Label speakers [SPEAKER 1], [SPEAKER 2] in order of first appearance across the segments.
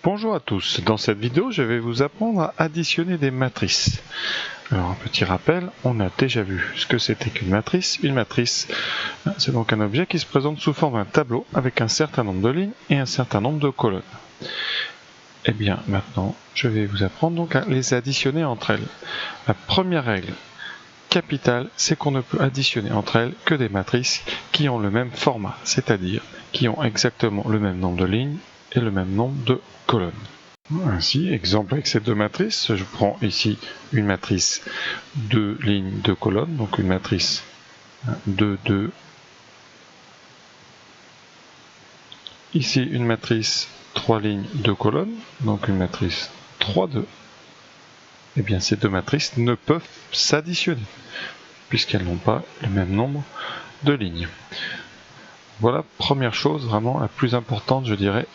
[SPEAKER 1] Bonjour à tous, dans cette vidéo je vais vous apprendre à additionner des matrices. Alors un petit rappel, on a déjà vu ce que c'était qu'une matrice. Une matrice, c'est donc un objet qui se présente sous forme d'un tableau avec un certain nombre de lignes et un certain nombre de colonnes. Et bien maintenant, je vais vous apprendre donc à les additionner entre elles. La première règle capitale, c'est qu'on ne peut additionner entre elles que des matrices qui ont le même format, c'est-à-dire qui ont exactement le même nombre de lignes et le même nombre de colonnes. Ainsi, exemple avec ces deux matrices, je prends ici une matrice 2 lignes, 2 colonnes, donc une matrice 2, 2. Ici, une matrice 3 lignes, 2 colonnes, donc une matrice 3, 2. Eh bien, ces deux matrices ne peuvent s'additionner, puisqu'elles n'ont pas le même nombre de lignes. Voilà, première chose, vraiment la plus importante, je dirais,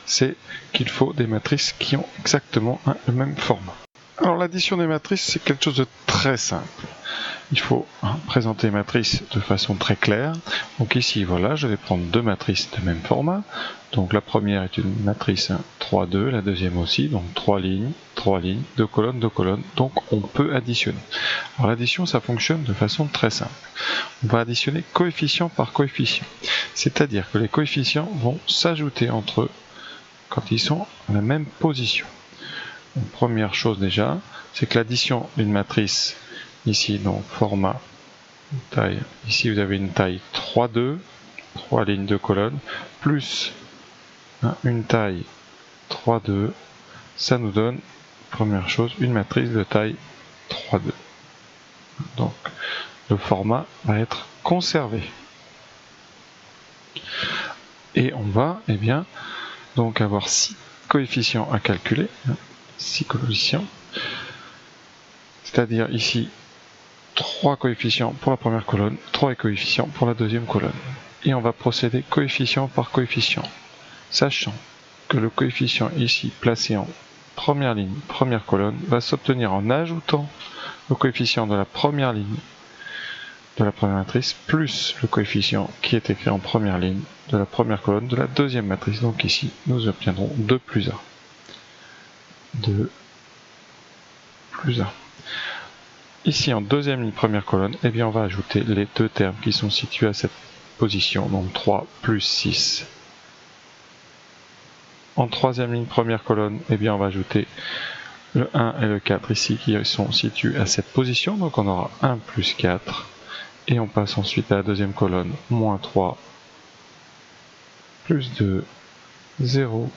[SPEAKER 1] c'est qu'il faut des matrices qui ont exactement le même format. Alors l'addition des matrices, c'est quelque chose de très simple. Il faut présenter les matrices de façon très claire. Donc ici, voilà, je vais prendre deux matrices de même format. Donc la première est une matrice 3, 2, la deuxième aussi, donc 3 lignes, 2 colonnes, 2 colonnes. Donc on peut additionner. Alors l'addition, ça fonctionne de façon très simple. On va additionner coefficient par coefficient. C'est-à-dire que les coefficients vont s'ajouter entre eux quand ils sont à la même position. Donc, première chose déjà, c'est que l'addition d'une matrice, ici donc format, taille, ici vous avez une taille 3, 2, 3 lignes de colonnes, plus une taille 3, 2, ça nous donne, première chose, une matrice de taille 3, 2. Donc le format va être conservé. Et on va, donc avoir 6 coefficients à calculer, 6 coefficients, c'est-à-dire ici 3 coefficients pour la première colonne, 3 coefficients pour la deuxième colonne. Et on va procéder coefficient par coefficient, sachant que le coefficient ici placé en première ligne, première colonne, va s'obtenir en ajoutant le coefficient de la première ligne de la première matrice, plus le coefficient qui est écrit en première ligne de la première colonne de la deuxième matrice. Donc ici, nous obtiendrons 2 plus 1. 2 plus 1. Ici, en deuxième ligne, première colonne, on va ajouter les deux termes qui sont situés à cette position, donc 3 plus 6. En troisième ligne, première colonne, on va ajouter le 1 et le 4 ici qui sont situés à cette position, donc on aura 1 plus 4. Et on passe ensuite à la deuxième colonne, moins 3, plus 2, 0,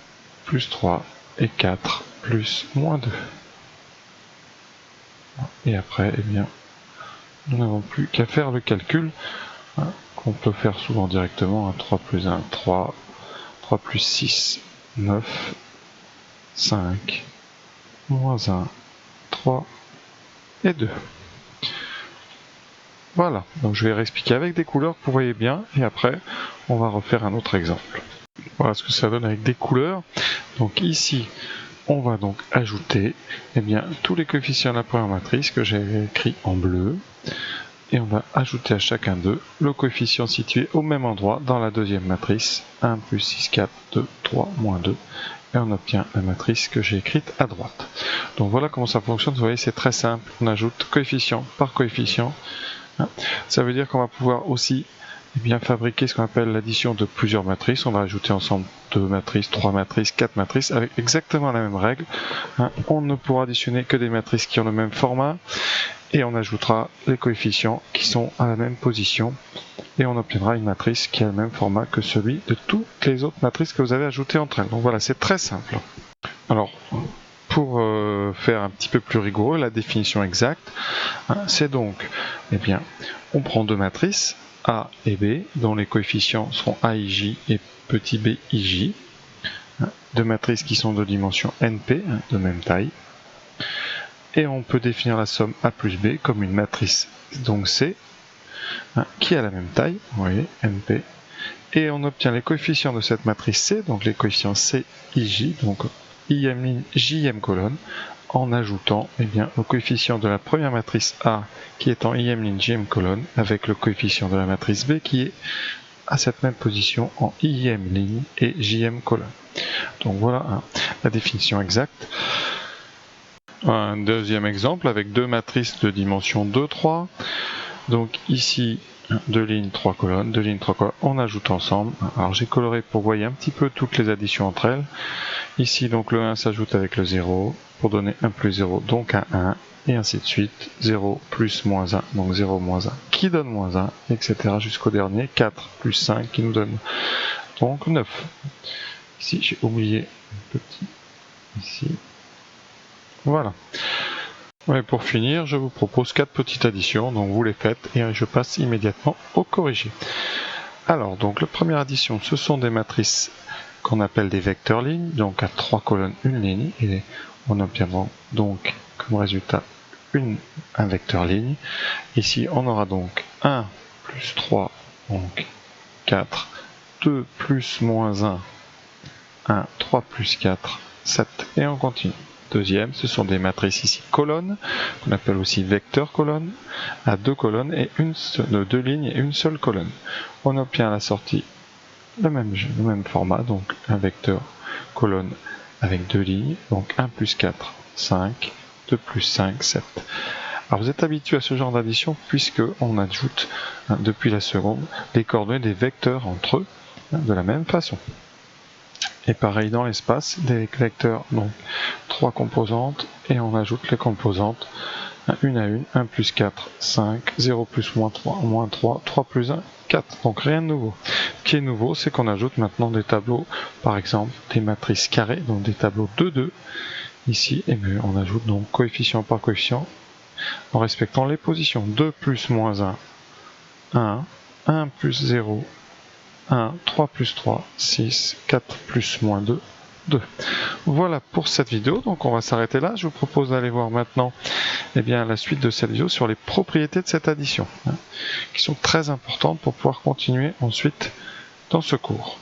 [SPEAKER 1] plus 3, et 4, plus moins 2. Et après, nous n'avons plus qu'à faire le calcul, qu'on peut faire souvent directement, 3 plus 1, 3, 3 plus 6, 9, 5, moins 1, 3, et 2. Voilà, donc je vais réexpliquer avec des couleurs que vous voyez bien, et après, on va refaire un autre exemple. Voilà ce que ça donne avec des couleurs. Donc ici, on va donc ajouter tous les coefficients de la première matrice que j'ai écrit en bleu, et on va ajouter à chacun d'eux le coefficient situé au même endroit dans la deuxième matrice, 1 plus 6, 4, 2, 3, moins 2, et on obtient la matrice que j'ai écrite à droite. Donc voilà comment ça fonctionne, vous voyez c'est très simple, on ajoute coefficient par coefficient. Ça veut dire qu'on va pouvoir aussi fabriquer ce qu'on appelle l'addition de plusieurs matrices. On va ajouter ensemble 2 matrices, 3 matrices, 4 matrices avec exactement la même règle. On ne pourra additionner que des matrices qui ont le même format et on ajoutera les coefficients qui sont à la même position et on obtiendra une matrice qui a le même format que celui de toutes les autres matrices que vous avez ajoutées entre elles. Donc voilà, c'est très simple. Alors, pour faire un petit peu plus rigoureux, la définition exacte, c'est donc, on prend deux matrices, A et B, dont les coefficients seront AIJ et petit bIJ, deux matrices qui sont de dimension NP, de même taille, et on peut définir la somme A plus B comme une matrice, donc C, qui a la même taille, vous voyez, NP, et on obtient les coefficients de cette matrice C, donc les coefficients CIJ, donc IM ligne, JM colonne, en ajoutant le coefficient de la première matrice A qui est en IM ligne, JM colonne, avec le coefficient de la matrice B qui est à cette même position en IM ligne et JM colonne. Donc voilà la définition exacte. Un deuxième exemple avec deux matrices de dimension 2, 3. Donc ici, 2 lignes, 3 colonnes, 2 lignes, 3 colonnes, on ajoute ensemble. Alors j'ai coloré pour voir un petit peu toutes les additions entre elles. Ici, donc le 1 s'ajoute avec le 0 pour donner 1 plus 0, donc un 1, et ainsi de suite. 0 plus moins 1, donc 0 moins 1, qui donne moins 1, etc. jusqu'au dernier, 4 plus 5, qui nous donne donc 9. Ici, j'ai oublié un petit, ici. Voilà. Et pour finir, je vous propose 4 petites additions, donc vous les faites et je passe immédiatement au corrigé. Alors, donc la première addition, ce sont des matrices qu'on appelle des vecteurs lignes, donc à 3 colonnes, une ligne, et on obtient donc comme résultat un vecteur ligne. Ici, on aura donc 1 plus 3, donc 4, 2 plus moins 1, 1, 3 plus 4, 7, et on continue. Deuxième, ce sont des matrices ici colonnes, qu'on appelle aussi vecteurs colonnes, à 2 colonnes et 2 lignes et une seule colonne. On obtient à la sortie le même format, donc un vecteur colonne avec 2 lignes, donc 1 plus 4, 5, 2 plus 5, 7. Alors vous êtes habitué à ce genre d'addition puisque on ajoute depuis la seconde les coordonnées des vecteurs entre eux de la même façon. Et pareil dans l'espace, des vecteurs, donc 3 composantes, et on ajoute les composantes une à une, 1 plus 4, 5, 0 plus moins 3, 3 plus 1, 4. Donc rien de nouveau. Ce qui est nouveau, c'est qu'on ajoute maintenant des tableaux, par exemple des matrices carrées, donc des tableaux 2, 2. Ici, et bien, on ajoute donc coefficient par coefficient en respectant les positions. 2 plus moins 1, 1, 1 plus 0, 1, 3 plus 3, 6, 4 plus moins 2, 2. Voilà pour cette vidéo, donc on va s'arrêter là. Je vous propose d'aller voir maintenant la suite de cette vidéo sur les propriétés de cette addition, qui sont très importantes pour pouvoir continuer ensuite dans ce cours.